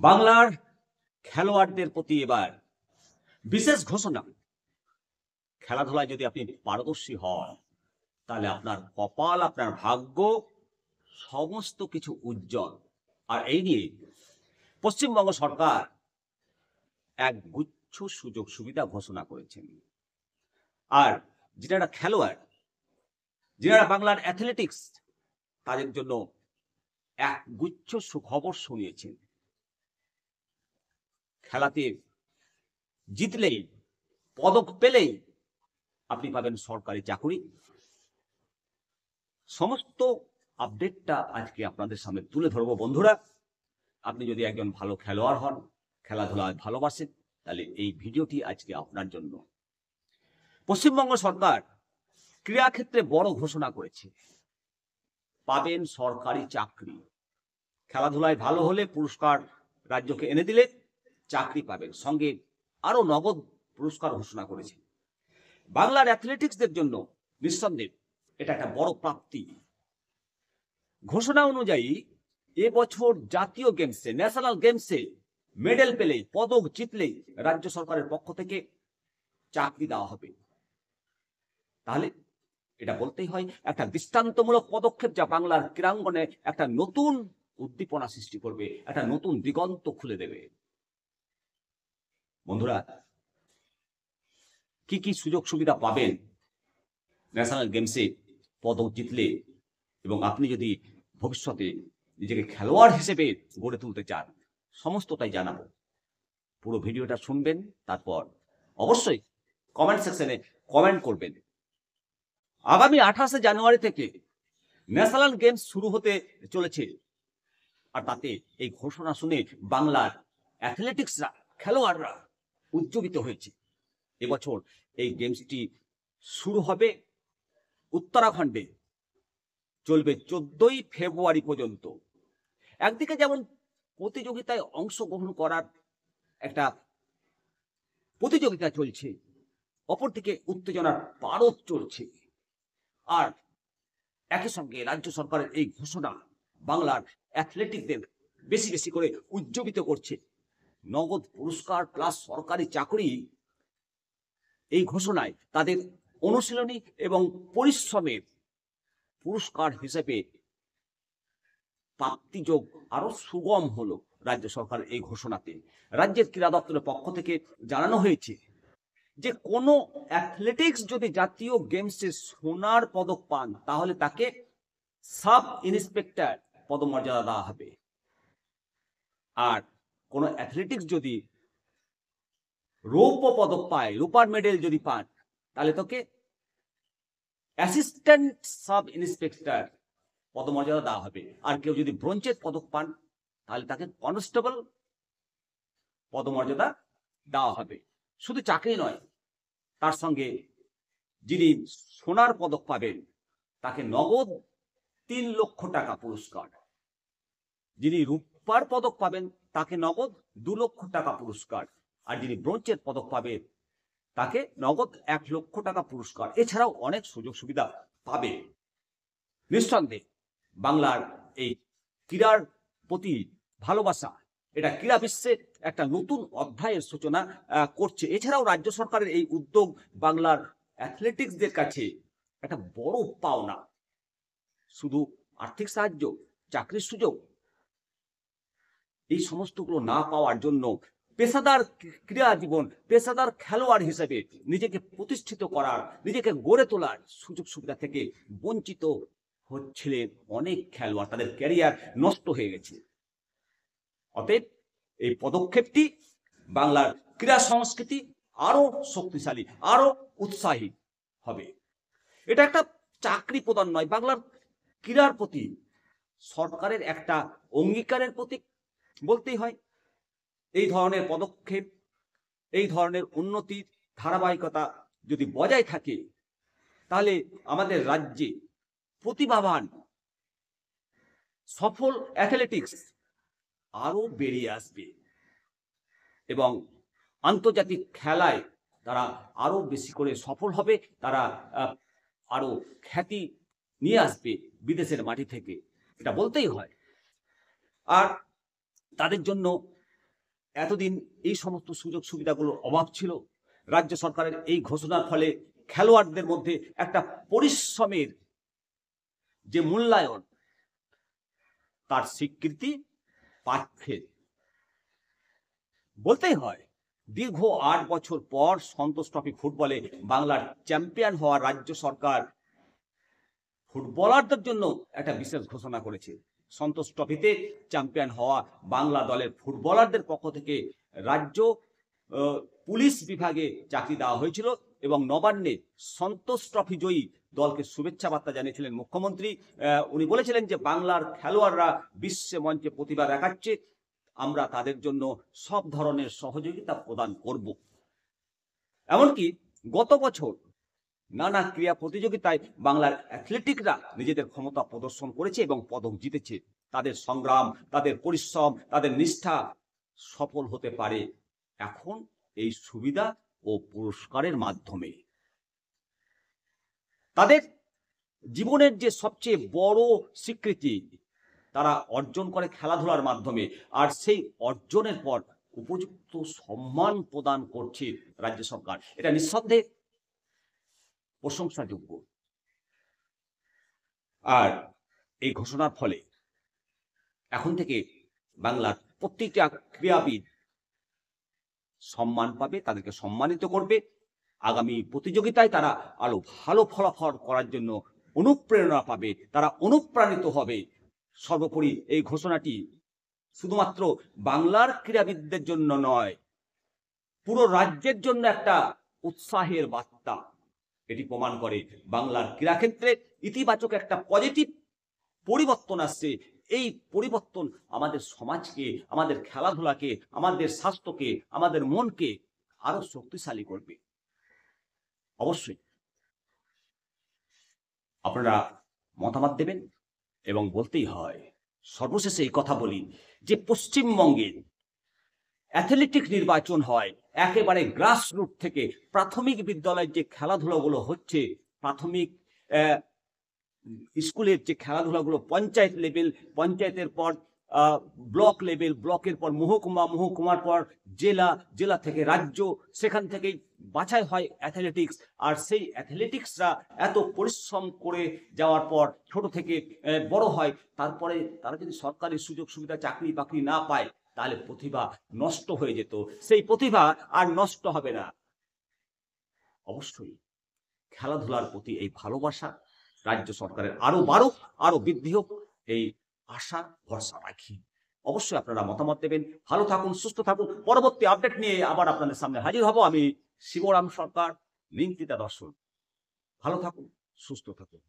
বাংলার খেলোয়াড়দের প্রতি এবার বিশেষ ঘোষণা। খেলাধুলায় যদি আপনি পারদর্শী হন তাহলে আপনার কপাল, আপনার ভাগ্য সমস্ত কিছু উজ্জ্বল। আর এই নিয়ে পশ্চিমবঙ্গ সরকার এক গুচ্ছ সুযোগ সুবিধা ঘোষণা করেছেন। আর যারা খেলোয়াড়, যারা বাংলার অ্যাথলেটিক্স, তাদের জন্য এক গুচ্ছ সুখবর শুনিয়েছেন। খেলাতে জিতলেই, পদক পেলেই আপনি পাবেন সরকারি চাকরি। সমস্ত আপডেটটা আজকে আপনাদের সামনে তুলে ধরবো। বন্ধুরা, আপনি যদি একজন ভালো খেলোয়াড় হন, খেলাধুলায় ভালোবাসেন, তাহলে এই ভিডিওটি আজকে আপনার জন্য। পশ্চিমবঙ্গ সরকার ক্রীড়াক্ষেত্রে বড় ঘোষণা করেছে, পাবেন সরকারি চাকরি। খেলাধুলায় ভালো হলে পুরস্কার রাজ্যকে এনে দিলে চাকরি পাবেন, সঙ্গে আরো নগদ পুরস্কার ঘোষণা করেছে। বাংলার অ্যাথলেটিক্সদের জন্য নিঃসন্দেহে এটা একটা বড় প্রাপ্তি। ঘোষণা অনুযায়ী এবছর জাতীয় গেমসে, ন্যাশনাল গেমসে মেডেল পেলে, পদক জিতলেই রাজ্য সরকারের পক্ষ থেকে চাকরি দেওয়া হবে। তাহলে এটা বলতেই হয় একটা দৃষ্টান্তমূলক পদক্ষেপ, যা বাংলার ক্রীড়াঙ্গনে একটা নতুন উদ্দীপনা সৃষ্টি করবে, একটা নতুন দিগন্ত খুলে দেবে। বন্ধুরা, কি কি সুযোগ সুবিধা পাবেন ন্যাশনাল গেমসে পদক জিতলে, এবং আপনি যদি ভবিষ্যতে নিজেকে খেলোয়াড় হিসেবে গড়ে তুলতে চান, সমস্তটাই জানাবো। পুরো ভিডিওটা শুনবেন, তারপর অবশ্যই কমেন্ট সেকশনে কমেন্ট করবেন। আগামী 28শে জানুয়ারি থেকে ন্যাশনাল গেমস শুরু হতে চলেছে। আর তাতে এই ঘোষণা শুনে বাংলার অ্যাথলেটিক্সরা, খেলোয়াড়রা উজ্জীবিত হয়েছে। এবছর এই গেমসটি শুরু হবে উত্তরাখণ্ডে, চলবে 14ই ফেব্রুয়ারি পর্যন্ত। একদিকে যেমন প্রতিযোগিতায় অংশগ্রহণ করার একটা প্রতিযোগিতা চলছে, অপরদিকে উত্তেজনার পারদ চলছে। আর একই সঙ্গে রাজ্য সরকারের এই ঘোষণা বাংলার অ্যাথলেটিকদের বেশি বেশি করে উজ্জীবিত করছে। নগদ পুরস্কার প্লাস সরকারি চাকরি, এই ঘোষণায় তাদের অনুশীলনী এবং পরিশ্রমের পুরস্কার হিসেবে প্রাপ্তিযোগ আরো সুগম হলো। রাজ্য সরকারের এই ঘোষণাতে রাজ্যের ক্রীড়া দপ্তরের পক্ষ থেকে জানানো হয়েছে যে কোনো অ্যাথলেটিক্স যদি জাতীয় গেমসে সোনার পদক পান, তাহলে তাকে সাব ইন্সপেক্টর পদমর্যাদা দেওয়া হবে। আর কোনো অ্যাথলেটিক্স যদি রৌপ্য পদক পায়, রূপার মেডেল যদি পান, তাহলে তোকে অ্যাসিস্ট্যান্ট সাব ইন্সপেক্টর পদমর্যাদা দেওয়া হবে। আর কেউ যদি ব্রোঞ্জের পদক পান, তাহলে তাকে কনস্টেবল পদমর্যাদা দেওয়া হবে। শুধু চাকরি নয়, তার সঙ্গে যিনি সোনার পদক পাবেন তাকে নগদ 3 লক্ষ টাকা পুরস্কার, যিনি রূপার পদক পাবেন তাকে নগদ 2 লক্ষ টাকা পুরস্কার, আর যিনি ব্রোঞ্জের পদক পাবেন তাকে নগদ 1 লক্ষ টাকা পুরস্কার। এছাড়াও অনেক সুযোগ সুবিধা পাবে। নিঃসন্দেহে বাংলার এই ক্রীড়ার প্রতি ভালোবাসা, এটা ক্রীড়া বিশ্বের একটা নতুন অধ্যায়ের সূচনা করছে। এছাড়াও রাজ্য সরকারের এই উদ্যোগ বাংলার অ্যাথলেটিক্সদের কাছে একটা বড় পাওনা। শুধু আর্থিক সাহায্য, চাকরির সুযোগ, এই সমস্তগুলো না পাওয়ার জন্য পেশাদার ক্রীড়া জীবন, পেশাদার খেলোয়াড় হিসেবে নিজেকে প্রতিষ্ঠিত করার, নিজেকে গড়ে তোলার সুযোগ সুবিধা থেকে বঞ্চিত হচ্ছিলেন অনেক খেলোয়াড়। তাদের ক্যারিয়ার নষ্ট হয়ে গেছে। অতএব এই পদক্ষেপটি বাংলার ক্রীড়া সংস্কৃতি আরো শক্তিশালী, আরো উৎসাহী হবে। এটা একটা চাকরি প্রদান নয়, বাংলার ক্রীড়ার প্রতি সরকারের একটা অঙ্গীকারের প্রতীক বলতেই হয়। এই ধরনের পদক্ষেপ, এই ধরনের উন্নতির ধারাবাহিকতা যদি বজায় থাকে, তাহলে আমাদের রাজ্যে প্রতিভাবান সফল অ্যাথলেটিক্স আরো বেরিয়ে আসবে এবং আন্তর্জাতিক খেলায় তারা আরো বেশি করে সফল হবে। তারা আরো খ্যাতি নিয়ে আসবে বিদেশের মাটি থেকে, এটা বলতেই হয়। আর তাদের জন্য এতদিন এই সমস্ত সুযোগ সুবিধাগুলোর অভাব ছিল। রাজ্য সরকারের এই ঘোষণার ফলে খেলোয়াড়দের মধ্যে একটা পরিশ্রমের যে মূল্যায়ন, তার স্বীকৃতি পাচ্ছে। বলতেই হয়, দীর্ঘ ৮ বছর পর সন্তোষ ট্রফি ফুটবলে বাংলার চ্যাম্পিয়ন হওয়া রাজ্য সরকার ফুটবলারদের জন্য একটা বিশেষ ঘোষণা করেছে। সন্তোষ ট্রফিতে চ্যাম্পিয়ন হওয়া বাংলা দলের ফুটবলারদের পক্ষ থেকে রাজ্য পুলিশ বিভাগে চাকরি দেওয়া হয়েছিল এবং নবান্নে সন্তোষ ট্রফি জয়ী দলকে শুভেচ্ছা বার্তা জানিয়েছিলেন মুখ্যমন্ত্রী। উনি বলেছিলেন যে বাংলার খেলোয়াড়রা বিশ্ব মঞ্চে প্রতিভা দেখাচ্ছে, আমরা তাদের জন্য সব ধরনের সহযোগিতা প্রদান করব। এমনকি গত বছর নানা ক্রীড়া প্রতিযোগিতায় বাংলার অ্যাথলেটিকরা নিজেদের ক্ষমতা প্রদর্শন করেছে এবং পদক জিতেছে। তাদের সংগ্রাম, তাদের পরিশ্রম, তাদের নিষ্ঠা সফল হতে পারে এখন এই সুবিধা ও পুরস্কারের মাধ্যমে। তাদের জীবনের যে সবচেয়ে বড় স্বীকৃতি তারা অর্জন করে খেলাধুলার মাধ্যমে, আর সেই অর্জনের পর উপযুক্ত সম্মান প্রদান করছে রাজ্য সরকার। এটা নিঃসন্দেহে প্রশংসাযোগ্য। আর এই ঘোষণার ফলে এখন থেকে বাংলার প্রত্যেকটা ক্রীড়াবিদ সম্মান পাবে, তাদেরকে সম্মানিত করবে। আগামী প্রতিযোগিতায় তারা আরো ভালো ফলাফল করার জন্য অনুপ্রেরণা পাবে, তারা অনুপ্রাণিত হবে। সর্বোপরি এই ঘোষণাটি শুধুমাত্র বাংলার ক্রীড়াবিদদের জন্য নয়, পুরো রাজ্যের জন্য একটা উৎসাহের বার্তা। এটি প্রমাণ করে বাংলার ক্রীড়াক্ষেত্রে ইতিবাচক একটা পজিটিভ পরিবর্তন আসছে। এই পরিবর্তন আমাদের সমাজকে, আমাদের খেলাধুলাকে, আমাদের স্বাস্থ্যকে, আমাদের মনকে আরো শক্তিশালী করবে। অবশ্যই আপনারা মতামত দেবেন এবং বলতেই হয়, সর্বশেষে এই কথা বলি যে পশ্চিমবঙ্গের অ্যাথলেটিক নির্বাচন হয় একেবারে গ্রাসরুট থেকে। প্রাথমিক বিদ্যালয়ের যে খেলাধুলাগুলো হচ্ছে, প্রাথমিক স্কুলের যে খেলাধুলাগুলো পঞ্চায়েত লেভেল, পঞ্চায়েতের পর ব্লক লেভেল, ব্লকের পর মহকুমা, মহকুমার পর জেলা, জেলা থেকে রাজ্য, সেখান থেকেই বাছাই হয় অ্যাথলেটিক্স। আর সেই অ্যাথলেটিক্সরা এত পরিশ্রম করে যাওয়ার পর ছোট থেকে বড় হয়, তারপরে তারা যদি সরকারি সুযোগ সুবিধা, চাকরি বাকরি না পায়, তাহলে প্রতিভা নষ্ট হয়ে যেত। সেই প্রতিভা আর নষ্ট হবে না। অবশ্যই খেলাধুলার প্রতি এই ভালোবাসা রাজ্য সরকারের আরো বাড়ুক, আরো বৃদ্ধি হোক, এই আশা ভরসা রাখি। অবশ্যই আপনারা মতামত দেবেন। ভালো থাকুন, সুস্থ থাকুন। পরবর্তী আপডেট নিয়ে আবার আপনাদের সামনে হাজির হব। আমি শিবরাম সরকার, নিমতিতা দর্শন। ভালো থাকুন, সুস্থ থাকুন।